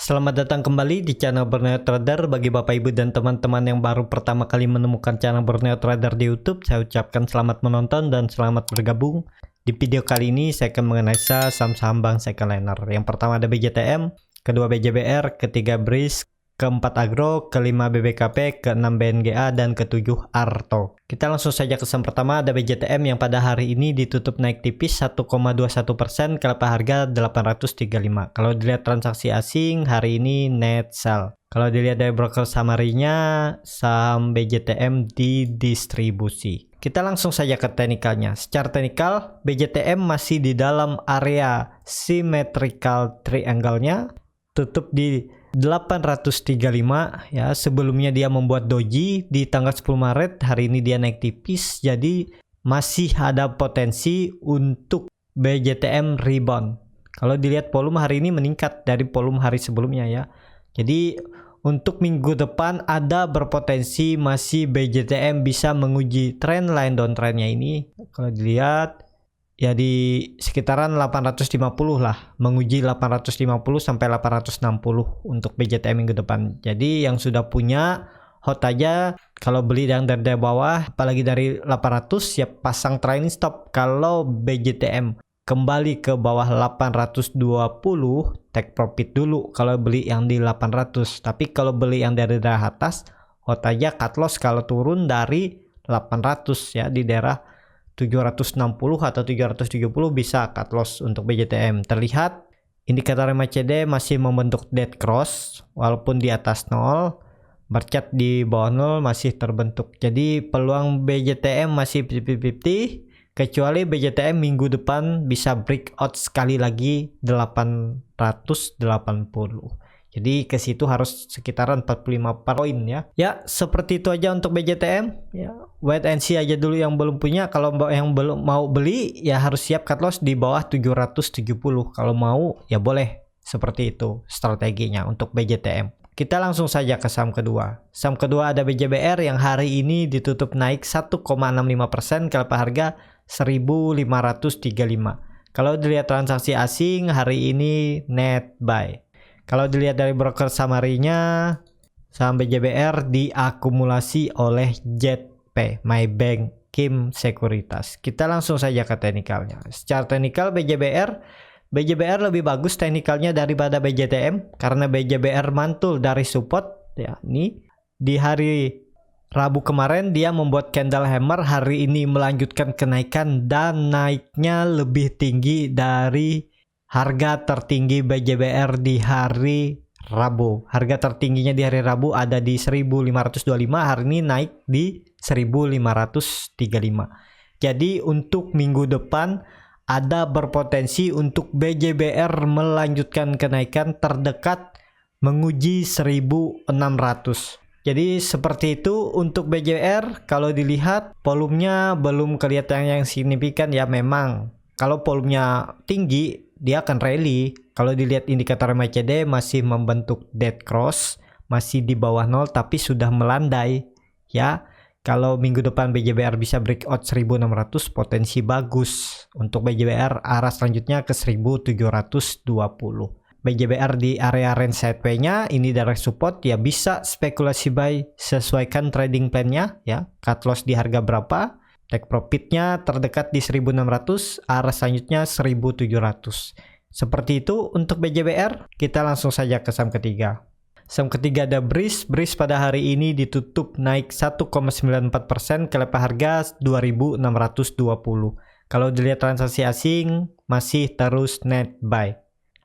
Selamat datang kembali di channel Borneo Trader. Bagi Bapak Ibu dan teman-teman yang baru pertama kali menemukan channel Borneo Trader di YouTube, saya ucapkan selamat menonton dan selamat bergabung. Di video kali ini saya akan menganalisa saham-saham bank second-liner. Yang pertama ada BJTM, kedua BJBR, ketiga BRIS, keempat Agro, kelima BBKP, keenam BNGA, dan ketujuh Arto. Kita langsung saja ke saham pertama, ada BJTM yang pada hari ini ditutup naik tipis 1,21% ke lepas harga 835. Kalau dilihat transaksi asing hari ini net sell. Kalau dilihat dari broker summary-nya, saham BJTM didistribusi. Kita langsung saja ke teknikalnya. Secara teknikal, BJTM masih di dalam area symmetrical triangle-nya, tutup di 835 ya. Sebelumnya dia membuat doji di tanggal 10 Maret, hari ini dia naik tipis, jadi masih ada potensi untuk BJTM rebound. Kalau dilihat volume hari ini meningkat dari volume hari sebelumnya ya. Jadi untuk minggu depan ada berpotensi masih BJTM bisa menguji trend line downtrendnya ini. Kalau dilihat ya di sekitaran 850 lah, menguji 850 sampai 860 untuk BJTM minggu depan. Jadi yang sudah punya hot aja, kalau beli yang dari bawah apalagi dari 800 ya pasang trailing stop. Kalau BJTM kembali ke bawah 820 take profit dulu kalau beli yang di 800. Tapi kalau beli yang dari daerah atas hot aja, cut loss kalau turun dari 800 ya, di daerah 760 atau 770 bisa cut loss untuk BJTM. Terlihat indikator MACD masih membentuk dead cross walaupun di atas 0, bercat di bawah 0 masih terbentuk. Jadi peluang BJTM masih 50-50, kecuali BJTM minggu depan bisa breakout sekali lagi 880. Jadi ke situ harus sekitaran 45 poin ya. Ya, seperti itu aja untuk BJTM ya. Wait and see aja dulu yang belum punya. Kalau yang belum mau beli ya harus siap cut loss di bawah 770. Kalau mau ya boleh, seperti itu strateginya untuk BJTM. Kita langsung saja ke saham kedua. Saham kedua ada BJBR yang hari ini ditutup naik 1,65% ke lepas harga 1535. Kalau dilihat transaksi asing hari ini net buy. Kalau dilihat dari broker summary-nya, saham BJBR diakumulasi oleh JP, Maybank Kim Sekuritas. Kita langsung saja ke teknikalnya. Secara teknikal BJBR lebih bagus teknikalnya daripada BJTM karena BJBR mantul dari support ya. Ini di hari Rabu kemarin dia membuat candle hammer, hari ini melanjutkan kenaikan dan naiknya lebih tinggi dari harga tertinggi BJBR di hari Rabu. Harga tertingginya di hari Rabu ada di 1525, hari ini naik di 1535. Jadi untuk minggu depan ada berpotensi untuk BJBR melanjutkan kenaikan terdekat menguji 1600. Jadi seperti itu untuk BJBR. Kalau dilihat volumenya belum kelihatan yang signifikan ya. Memang kalau volumenya tinggi dia akan rally. Kalau dilihat indikator MACD masih membentuk dead cross, masih di bawah 0 tapi sudah melandai ya. Kalau minggu depan BJBR bisa breakout 1600, potensi bagus untuk BJBR. Arah selanjutnya ke 1720. BJBR di area range sideway-nya ini direct support ya, bisa spekulasi buy, sesuaikan trading plan-nya ya. Cut loss di harga berapa? Take profitnya terdekat di 1600, arah selanjutnya 1700. Seperti itu untuk BJBR. Kita langsung saja ke saham ketiga. Saham ketiga ada BRIS. BRIS pada hari ini ditutup naik 1,94% ke lepas harga 2620. Kalau dilihat transaksi asing masih terus net buy.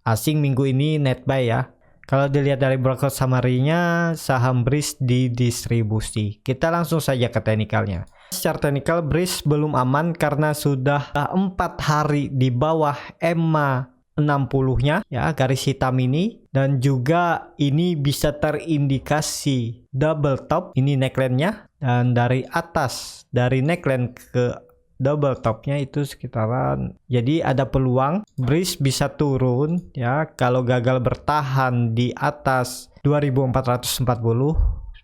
Asing minggu ini net buy ya. Kalau dilihat dari broker summary-nya, saham BRIS didistribusi. Kita langsung saja ke teknikalnya. Secara teknikal BRIS belum aman karena sudah 4 hari di bawah EMA 60-nya ya, garis hitam ini, dan juga ini bisa terindikasi double top, ini neckline-nya, dan dari atas dari neckline ke double topnya itu sekitaran, jadi ada peluang BRIS bisa turun ya. Kalau gagal bertahan di atas 2440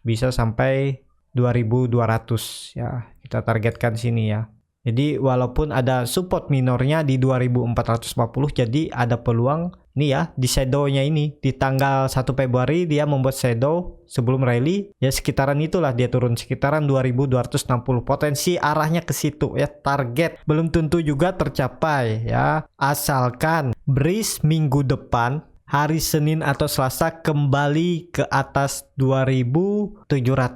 bisa sampai 2200 ya, kita targetkan sini ya. Jadi walaupun ada support minornya di 2440, jadi ada peluang nih ya di shadownya ini di tanggal 1 Februari dia membuat shadow sebelum rally ya, sekitaran itulah dia turun sekitaran 2260. Potensi arahnya ke situ ya, target belum tentu juga tercapai ya, asalkan breeze minggu depan hari Senin atau Selasa kembali ke atas 2700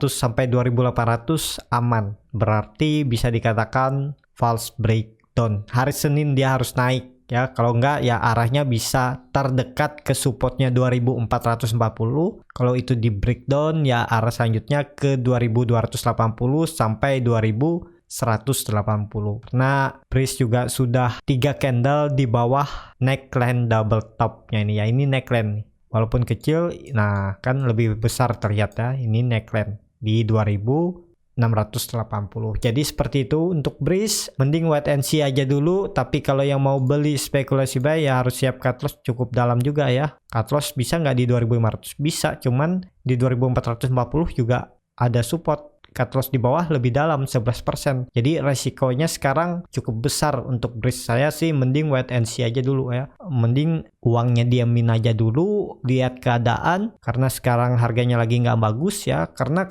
sampai 2800 aman. Berarti bisa dikatakan false breakdown. Hari Senin dia harus naik ya, kalau enggak ya arahnya bisa terdekat ke supportnya 2440. Kalau itu di breakdown ya arah selanjutnya ke 2280 sampai 2180. Nah, breeze juga sudah 3 candle di bawah neckline double topnya ini ya. Ini neckline nih. Walaupun kecil, nah kan lebih besar terlihat ya. Ini neckline di 2680. Jadi seperti itu untuk breeze. Mending wait and see aja dulu. Tapi kalau yang mau beli spekulasi buy ya harus siap cut loss cukup dalam juga ya. Cut loss bisa nggak di 2500? Bisa, cuman di 2440 juga ada support. Cut loss di bawah lebih dalam 11%. Jadi resikonya sekarang cukup besar untuk breeze. Saya sih mending wait and see aja dulu ya. Mending uangnya diamin aja dulu, lihat keadaan. Karena sekarang harganya lagi nggak bagus ya. Karena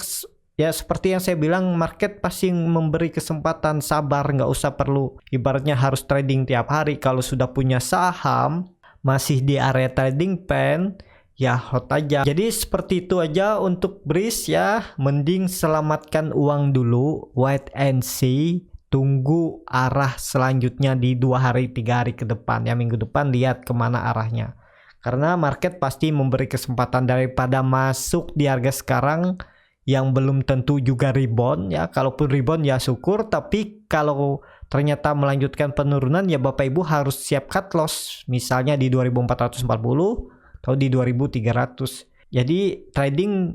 ya seperti yang saya bilang, market pasti memberi kesempatan, sabar, nggak usah perlu ibaratnya harus trading tiap hari. Kalau sudah punya saham masih di area trading pen ya hot aja. Jadi seperti itu aja untuk breeze ya. Mending selamatkan uang dulu, wait and see, tunggu arah selanjutnya di 2 hari 3 hari ke depan ya. Minggu depan lihat kemana arahnya, karena market pasti memberi kesempatan daripada masuk di harga sekarang yang belum tentu juga rebound ya. Kalaupun rebound ya syukur, tapi kalau ternyata melanjutkan penurunan ya Bapak Ibu harus siap cut loss, misalnya di 2440 atau di 2300. Jadi trading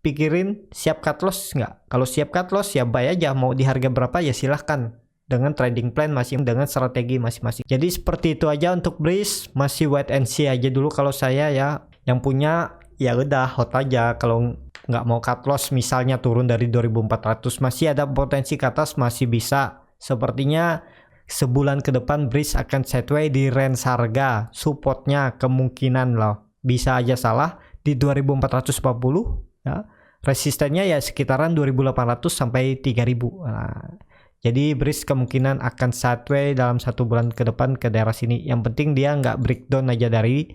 pikirin siap cut loss nggak. Kalau siap cut loss ya buy aja, mau di harga berapa ya silahkan, dengan trading plan masing dengan strategi masing-masing. Jadi seperti itu aja untuk breeze. Masih wait and see aja dulu kalau saya ya. Yang punya ya udah hot aja. Kalau nggak mau cut loss misalnya turun dari 2400 masih ada potensi ke atas, masih bisa. Sepertinya sebulan ke depan breeze akan sideways di range harga. Supportnya kemungkinan loh bisa aja salah di 2440 ya. Resistennya ya sekitaran 2800 sampai 3000. Nah, jadi breeze kemungkinan akan sideways dalam 1 bulan ke depan ke daerah sini. Yang penting dia nggak breakdown aja dari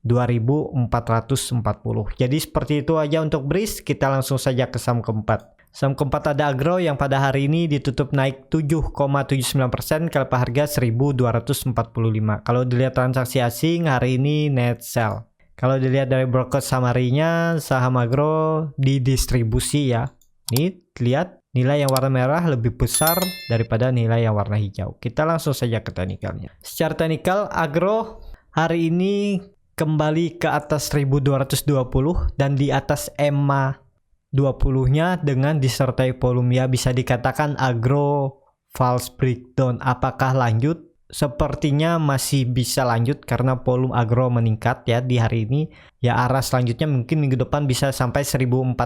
2440. Jadi seperti itu aja untuk breeze. Kita langsung saja ke saham keempat. Saham keempat ada Agro yang pada hari ini ditutup naik 7,79%, kalau harga 1245. Kalau dilihat transaksi asing hari ini net sell. Kalau dilihat dari broker summary-nya, saham Agro didistribusi ya. Ini lihat nilai yang warna merah lebih besar daripada nilai yang warna hijau. Kita langsung saja ke teknikalnya. Secara teknikal Agro hari ini kembali ke atas 1220 dan di atas EMA 20-nya dengan disertai volume ya, bisa dikatakan Agro false breakdown. Apakah lanjut? Sepertinya masih bisa lanjut karena volume Agro meningkat ya di hari ini. Ya arah selanjutnya mungkin minggu depan bisa sampai 1400.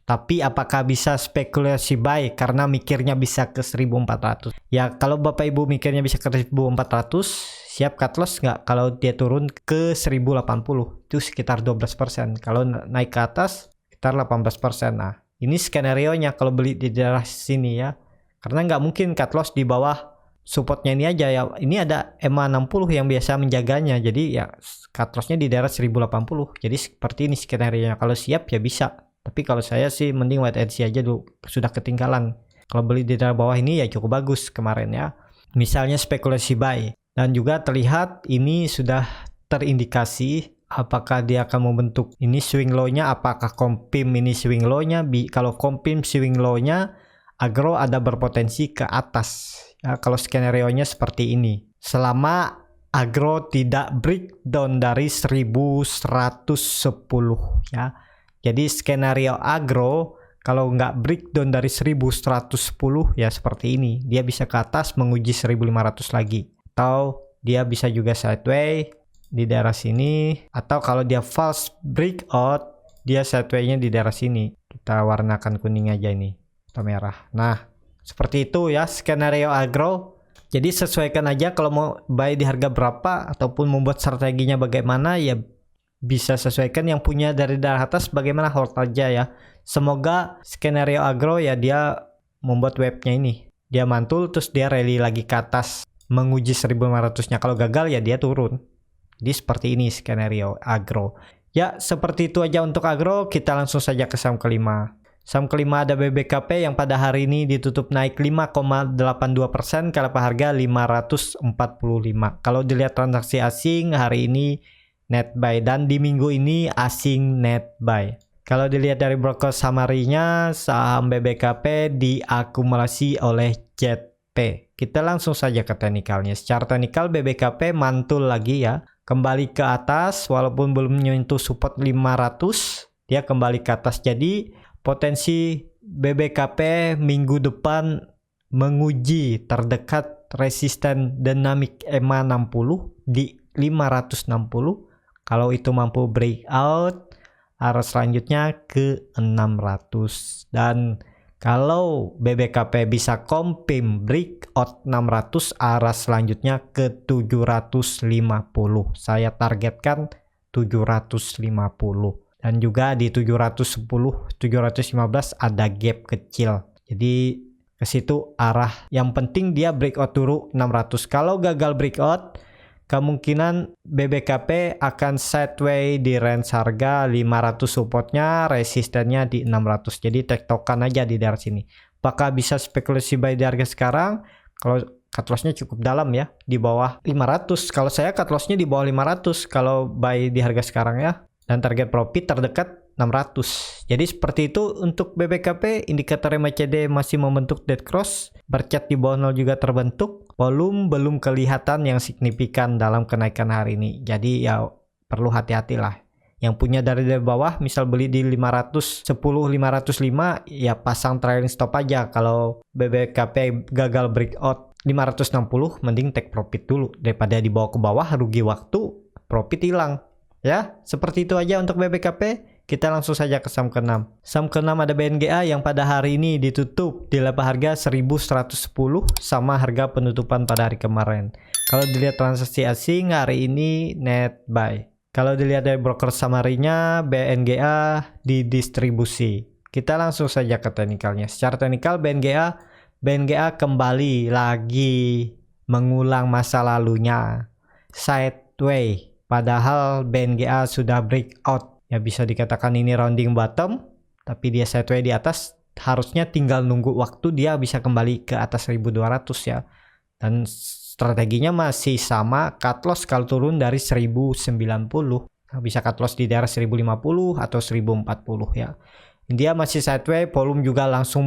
Tapi apakah bisa spekulasi buy karena mikirnya bisa ke 1400? Ya kalau Bapak Ibu mikirnya bisa ke 1400, siap cut loss nggak kalau dia turun ke 1080? Itu sekitar 12%. Kalau naik ke atas sekitar 18%. Nah, ini skenario-nya kalau beli di daerah sini ya. Karena nggak mungkin cut loss di bawah supportnya ini aja ya. Ini ada EMA 60 yang biasa menjaganya. Jadi ya cut loss-nya di daerah 1080. Jadi seperti ini skenario-nya. Kalau siap ya bisa. Tapi kalau saya sih mending wait and see aja dulu. Sudah ketinggalan. Kalau beli di daerah bawah ini ya cukup bagus kemarin ya. Misalnya spekulasi buy. Dan juga terlihat ini sudah terindikasi apakah dia akan membentuk ini swing low-nya, apakah confirm ini swing low-nya. Kalau confirm swing low-nya, Agro ada berpotensi ke atas ya, kalau skenario-nya seperti ini. Selama Agro tidak breakdown dari 1110 ya. Jadi skenario Agro kalau nggak breakdown dari 1110 ya seperti ini. Dia bisa ke atas menguji 1500 lagi. Atau dia bisa juga sideways di daerah sini, atau kalau dia false breakout dia sideways-nya di daerah sini. Kita warnakan kuning aja ini atau merah. Nah, Seperti itu ya skenario agro. Jadi sesuaikan aja kalau mau buy di harga berapa ataupun membuat strateginya bagaimana ya, bisa sesuaikan. Yang punya dari darah atas bagaimana, hold aja ya. Semoga skenario agro ya dia membuat webnya ini dia mantul terus dia rally lagi ke atas menguji 1500-nya. Kalau gagal ya dia turun. Jadi seperti ini skenario agro. Ya, seperti itu aja untuk agro. Kita langsung saja ke saham kelima. Saham kelima ada BBKP yang pada hari ini ditutup naik 5,82% ke harga 545. Kalau dilihat transaksi asing hari ini net buy, dan di minggu ini asing net buy. Kalau dilihat dari broker summary-nya, saham BBKP diakumulasi oleh JP. Kita langsung saja ke teknikalnya. Secara teknikal BBKP mantul lagi ya, kembali ke atas walaupun belum menyentuh support 500, dia kembali ke atas. Jadi potensi BBKP minggu depan menguji terdekat resisten dinamik EMA 60 di 560. Kalau itu mampu breakout, arah selanjutnya ke 600. Dan kalau BBKP bisa confirm breakout 600, arah selanjutnya ke 750. Saya targetkan 750. Dan juga di 710, 715 ada gap kecil. Jadi ke situ arah. Yang penting dia breakout dulu 600. Kalau gagal breakout, kemungkinan BBKP akan sideways di range harga 500, supportnya, resistennya di 600. Jadi tektokan aja di daerah sini. Apakah bisa spekulasi buy di harga sekarang? Kalau cut loss-nya cukup dalam ya, di bawah 500. Kalau saya cut loss-nya di bawah 500 kalau buy di harga sekarang ya. Dan target profit terdekat 600. Jadi seperti itu untuk BBKP. Indikator MACD masih membentuk dead cross, bercat di bawah 0 juga terbentuk. Volume belum kelihatan yang signifikan dalam kenaikan hari ini. Jadi ya perlu hati-hatilah. Yang punya dari bawah misal beli di 510, 505 ya pasang trailing stop aja. Kalau BBKP gagal breakout 560 mending take profit dulu daripada dibawa ke bawah rugi waktu, profit hilang. Ya, seperti itu aja untuk BBKP. Kita langsung saja ke saham ke-6. Saham ke-6 ada BNGA yang pada hari ini ditutup di level harga 1110 sama harga penutupan pada hari kemarin. Kalau dilihat transaksi asing hari ini net buy. Kalau dilihat dari broker summary-nya, BNGA didistribusi. Kita langsung saja ke teknikalnya. Secara teknikal BNGA kembali lagi mengulang masa lalunya. Sideways. Padahal BNGA sudah breakout. Ya bisa dikatakan ini rounding bottom. Tapi dia sideways di atas. Harusnya tinggal nunggu waktu dia bisa kembali ke atas 1200 ya. Dan strateginya masih sama. Cut loss kalau turun dari 1090. Bisa cut loss di daerah 1050 atau 1040 ya. Dia masih sideways. Volume juga langsung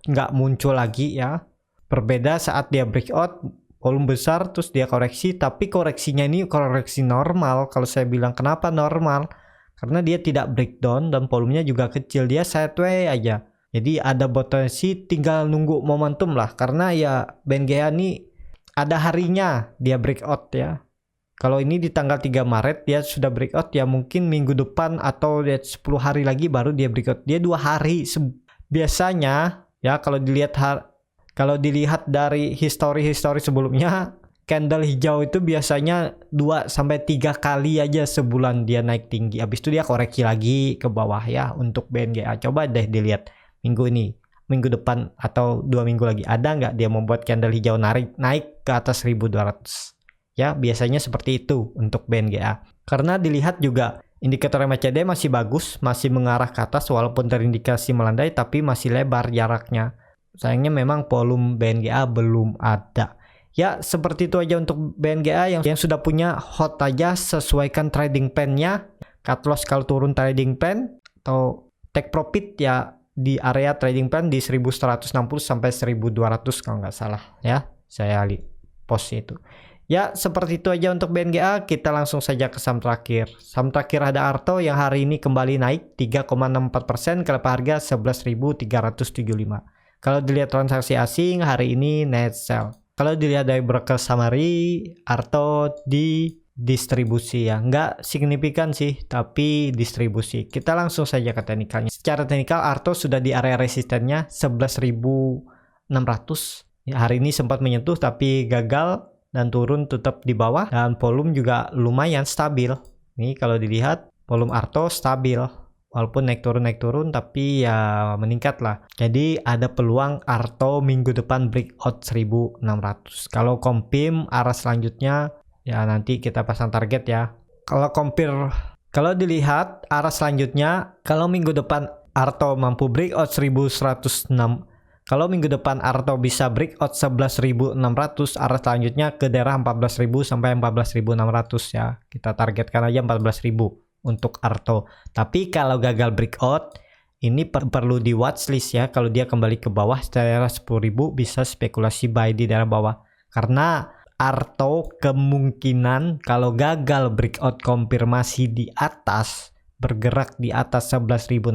nggak muncul lagi ya. Berbeda saat dia breakout. Volume besar terus dia koreksi, tapi koreksinya ini koreksi normal. Kalau saya bilang kenapa normal, karena dia tidak breakdown dan volumenya juga kecil, dia sideways aja. Jadi ada potensi tinggal nunggu momentum lah, karena ya BNGA ini ada harinya dia breakout ya. Kalau ini di tanggal 3 Maret dia sudah breakout ya, mungkin minggu depan atau 10 hari lagi baru dia breakout. Dia 2 hari biasanya ya. Kalau dilihat dari histori sebelumnya, candle hijau itu biasanya 2-3 kali aja sebulan dia naik tinggi. Habis itu dia koreksi lagi ke bawah ya untuk BNGA. Coba deh dilihat minggu ini, minggu depan atau 2 minggu lagi. Ada nggak dia membuat candle hijau naik ke atas 1200? Ya biasanya seperti itu untuk BNGA. Karena dilihat juga indikator MACD masih bagus, masih mengarah ke atas walaupun terindikasi melandai, tapi masih lebar jaraknya. Sayangnya memang volume BNGA belum ada. Ya seperti itu aja untuk BNGA. Yang sudah punya hot aja, sesuaikan trading plan-nya. Cut loss kalau turun trading plan, atau take profit ya di area trading plan di 1160 sampai 1200 kalau nggak salah ya. Saya post itu. Ya seperti itu aja untuk BNGA. Kita langsung saja ke saham terakhir. Saham terakhir ada Arto yang hari ini kembali naik 3,64% ke harga 11.375. Kalau dilihat transaksi asing hari ini net sell. Kalau dilihat dari broker summary, Arto di distribusi ya. Nggak signifikan sih, tapi distribusi. Kita langsung saja ke teknikalnya. Secara teknikal Arto sudah di area resistennya 11.060 Ya, hari ini sempat menyentuh tapi gagal dan turun tetap di bawah, dan volume juga lumayan stabil. Ini kalau dilihat volume Arto stabil, walaupun naik turun tapi ya meningkat lah. Jadi ada peluang Arto minggu depan breakout 1600. Kalau Kompim arah selanjutnya ya nanti kita pasang target ya. Kalau dilihat arah selanjutnya, kalau minggu depan Arto mampu breakout 1106, kalau minggu depan Arto bisa breakout 11.600, arah selanjutnya ke daerah 14.000 sampai 14.600 ya. Kita targetkan aja 14.000 untuk Arto. Tapi kalau gagal breakout, ini perlu di watchlist ya. Kalau dia kembali ke bawah daerah 10.000, bisa spekulasi buy di daerah bawah. Karena Arto kemungkinan kalau gagal breakout konfirmasi di atas, bergerak di atas 11.600,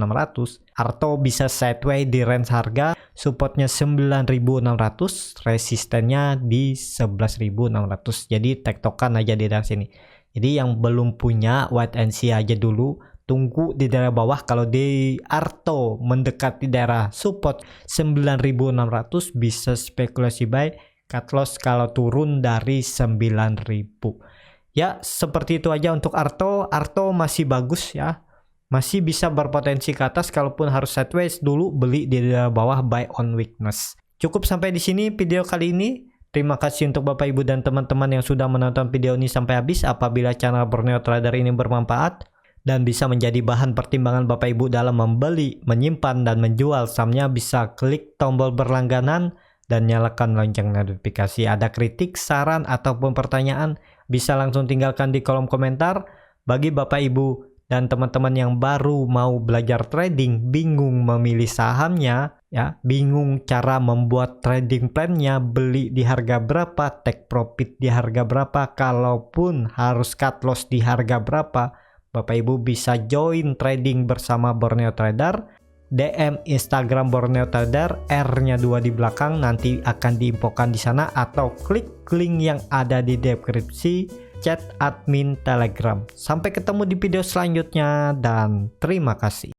Arto bisa sideways di range harga, supportnya 9.600, resistennya di 11.600. Jadi tektokan aja di daerah sini. Jadi yang belum punya wait and see aja dulu, tunggu di daerah bawah. Kalau di Arto mendekati daerah support 9.600, bisa spekulasi buy, cut loss kalau turun dari 9.000. Ya, seperti itu aja untuk Arto. Arto masih bagus ya. Masih bisa berpotensi ke atas, kalaupun harus sideways dulu beli di daerah bawah, buy on weakness. Cukup sampai di sini video kali ini. Terima kasih untuk Bapak Ibu dan teman-teman yang sudah menonton video ini sampai habis. Apabila channel Borneo Trader ini bermanfaat dan bisa menjadi bahan pertimbangan Bapak Ibu dalam membeli, menyimpan, dan menjual sahamnya, bisa klik tombol berlangganan dan nyalakan lonceng notifikasi. Ada kritik, saran, ataupun pertanyaan, bisa langsung tinggalkan di kolom komentar. Bagi Bapak Ibu dan teman-teman yang baru mau belajar trading, bingung memilih sahamnya, ya, bingung cara membuat trading plan-nya, beli di harga berapa, take profit di harga berapa, kalaupun harus cut loss di harga berapa, Bapak Ibu bisa join trading bersama Borneo Trader. DM Instagram Borneo Trader, R-nya 2 di belakang, nanti akan diinfokan di sana, atau klik link yang ada di deskripsi, chat admin Telegram. Sampai ketemu di video selanjutnya dan terima kasih.